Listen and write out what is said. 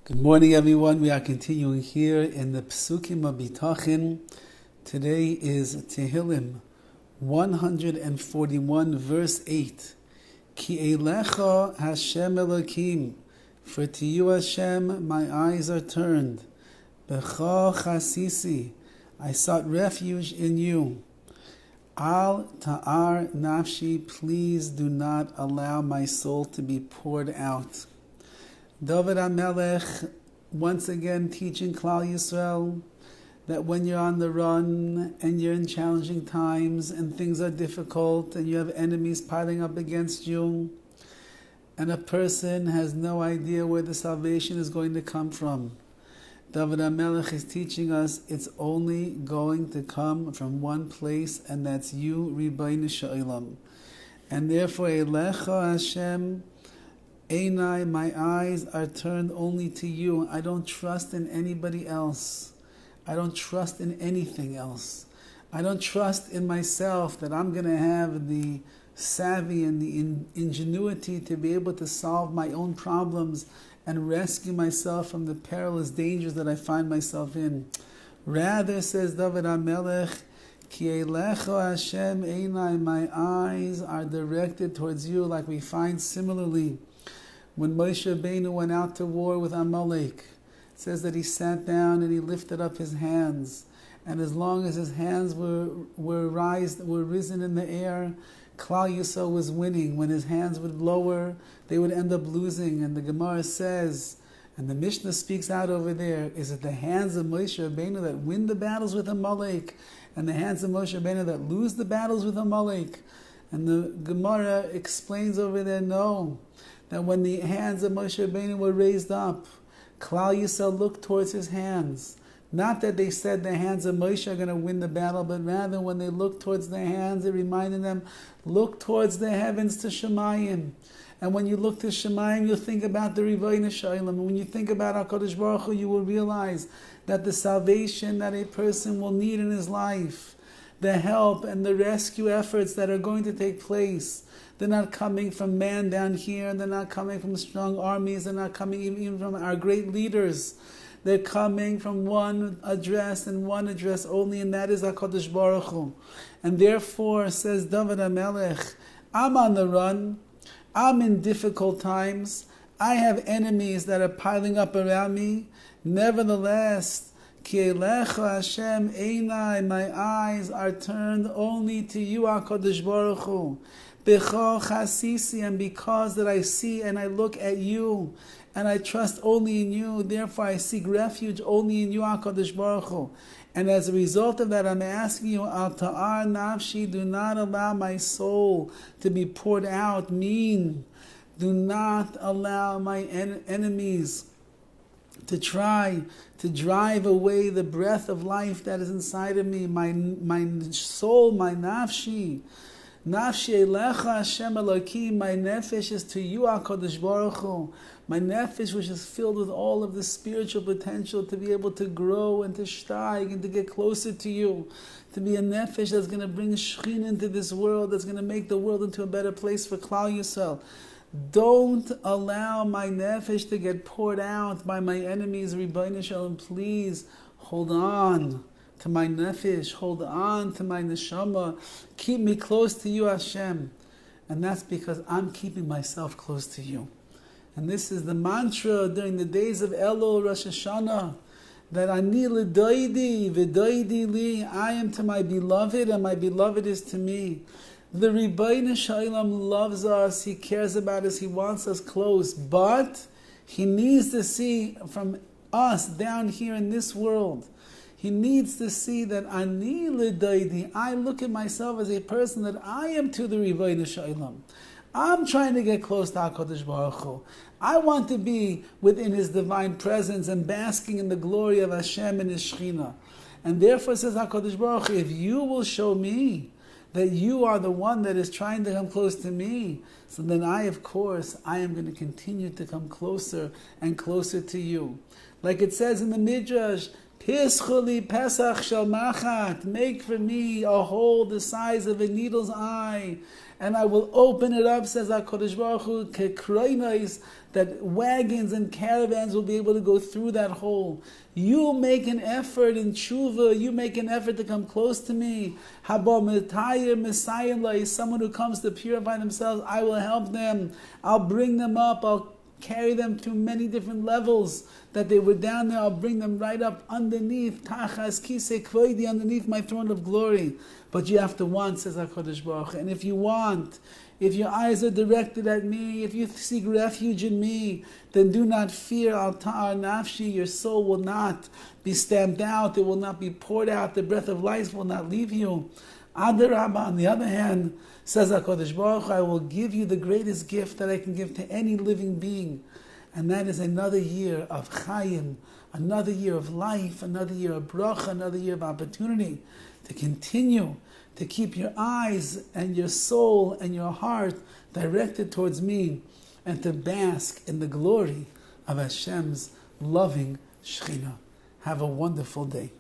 Good morning, everyone. We are continuing here in the Psukim of Bitachon. Today is Tehillim 141, verse 8. Ki elecha Hashem Elokim, for to you, Hashem, my eyes are turned. Becha chasisi, I sought refuge in you. Al ta'ar nafshi, please do not allow my soul to be poured out. Dovid HaMelech, once again teaching Klal Yisrael that when you're on the run and you're in challenging times and things are difficult and you have enemies piling up against you and a person has no idea where the salvation is going to come from, Dovid HaMelech is teaching us it's only going to come from one place, and that's you, Ribono Shel Olam. And therefore, Elecha Hashem, Einai, my eyes are turned only to you. I don't trust in anybody else. I don't trust in anything else. I don't trust in myself that I'm going to have the savvy and the ingenuity to be able to solve my own problems and rescue myself from the perilous dangers that I find myself in. Rather, says Dovid HaMelech, Ki elecha Hashem Einai, my eyes are directed towards you, like we find similarly when Moshe Rabbeinu went out to war with Amalek. It says that he sat down and he lifted up his hands. And as long as his hands were risen in the air, Klal Yisrael was winning. When his hands would lower, they would end up losing. And the Gemara says, and the Mishnah speaks out over there, is it the hands of Moshe Rabbeinu that win the battles with Amalek, and the hands of Moshe Rabbeinu that lose the battles with Amalek? And the Gemara explains over there, no, that when the hands of Moshe Rabbeinu were raised up, Klal Yisrael looked towards his hands. Not that they said the hands of Moshe are going to win the battle, but rather when they looked towards their hands, it reminded them, look towards the heavens to Shemayim. And when you look to Shemayim, you'll think about the Ribono Shel Olam. And when you think about HaKadosh Baruch Hu, you will realize that the salvation that a person will need in his life, the help and the rescue efforts that are going to take place, they're not coming from man down here. They're not coming from strong armies. They're not coming even from our great leaders. They're coming from one address and one address only, and that is HaKadosh Baruch Hu. And therefore, says Dovid HaMelech, I'm on the run. I'm in difficult times. I have enemies that are piling up around me. Nevertheless, Ki elecha Hashem Einai, my eyes are turned only to you, HaKadosh Baruch Hu. Becha chasisi, and because that I see and I look at you, and I trust only in you, therefore I seek refuge only in you, HaKadosh Baruch Hu. And as a result of that, I'm asking you, Al ta'ar nafshi, do not allow my soul to be poured out. Do not allow my enemies to try to drive away the breath of life that is inside of me, my soul, my nafshi. Nafshi elecha Hashem Elokim, my nefesh is to you, HaKadosh Baruch Hu. My nefesh, which is filled with all of the spiritual potential to be able to grow and to steig and to get closer to you. To be a nefesh that's going to bring Shekhinah into this world, that's going to make the world into a better place for Klal Yisrael. Don't allow my nefesh to get poured out by my enemies, Ribono Shel Olam. Please hold on to my nefesh, hold on to my neshama, keep me close to you, Hashem. And that's because I'm keeping myself close to you. And this is the mantra during the days of Elul, Rosh Hashanah, that Ani l'doidi, v'doidi li, I am to my beloved and my beloved is to me. The Ribono Shel Olam loves us, He cares about us, He wants us close, but He needs to see from us down here in this world, He needs to see that Ani l'doidi, I look at myself as a person that I am to the Ribono Shel Olam. I'm trying to get close to HaKadosh Baruch Hu. I want to be within His divine presence and basking in the glory of Hashem and His Shekhinah. And therefore says HaKadosh Baruch Hu, if you will show me that you are the one that is trying to come close to me, so then I am going to continue to come closer and closer to you. Like it says in the Midrash, Pischuli Pesach shel machat. Make for me a hole the size of a needle's eye, and I will open it up, says HaKadosh Baruch Hu, kekroinos, that wagons and caravans will be able to go through that hole. You make an effort in tshuva, you make an effort to come close to me. Haba Messiah Messiah, someone who comes to purify themselves, I will help them. I'll bring them up, I'll carry them to many different levels that they were down there. I'll bring them right up underneath Tachas Kisei Kvoidi, underneath my throne of glory. But you have to want, says HaKadosh Baruch Hu. And if you want, if your eyes are directed at me, if you seek refuge in me, then do not fear. Al ta'ar nafshi, your soul will not be stamped out. It will not be poured out. The breath of life will not leave you. Adarabba, on the other hand, says HaKadosh Baruch Hu, I will give you the greatest gift that I can give to any living being. And that is another year of Chaim, another year of life, another year of bracha, another year of opportunity to continue to keep your eyes and your soul and your heart directed towards me and to bask in the glory of Hashem's loving Shekhinah. Have a wonderful day.